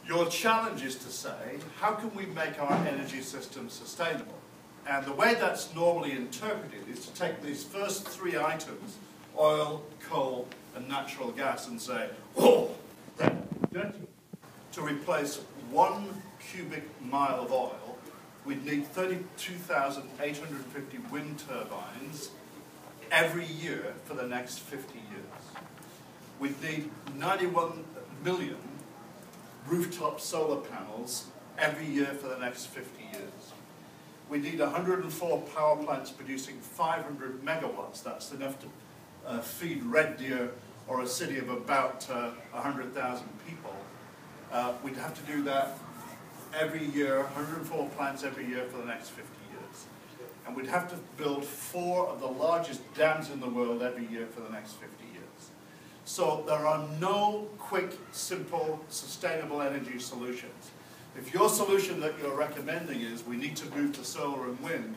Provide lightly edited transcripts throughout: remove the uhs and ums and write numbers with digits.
Your challenge is to say, how can we make our energy system sustainable? And the way that's normally interpreted is to take these first three items, oil, coal, and natural gas, and say, oh, they're dirty. To replace 1 cubic mile of oil, we'd need 32,850 wind turbines every year for the next 50 years. We'd need 91 million rooftop solar panels every year for the next 50 years. We need 104 power plants producing 500 megawatts. That's enough to feed Red Deer or a city of about 100,000 people. We'd have to do that every year, 104 plants every year for the next 50 years. And we'd have to build 4 of the largest dams in the world every year for the next 50 years. So there are no quick, simple, sustainable energy solutions. If your solution that you're recommending is we need to move to solar and wind,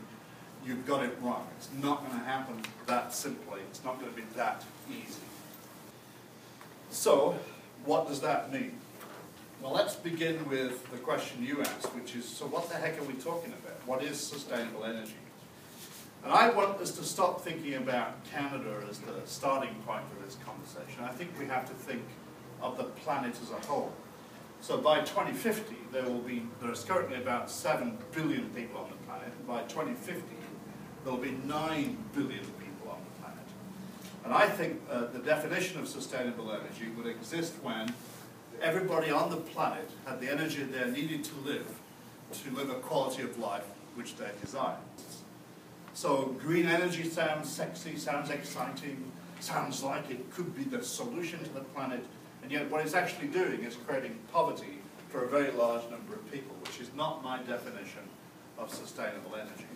you've got it wrong. It's not going to happen that simply. It's not going to be that easy. So, what does that mean? Well, let's begin with the question you asked, which is, so what the heck are we talking about? What is sustainable energy? And I want us to stop thinking about Canada as the starting point for this conversation. I think we have to think of the planet as a whole. So by 2050, there's currently about 7 billion people on the planet. And by 2050, there'll be 9 billion people on the planet. And I think the definition of sustainable energy would exist when everybody on the planet had the energy they needed to live a quality of life which they desire. So green energy sounds sexy, sounds exciting, sounds like it could be the solution to the planet, and yet what it's actually doing is creating poverty for a very large number of people, which is not my definition of sustainable energy.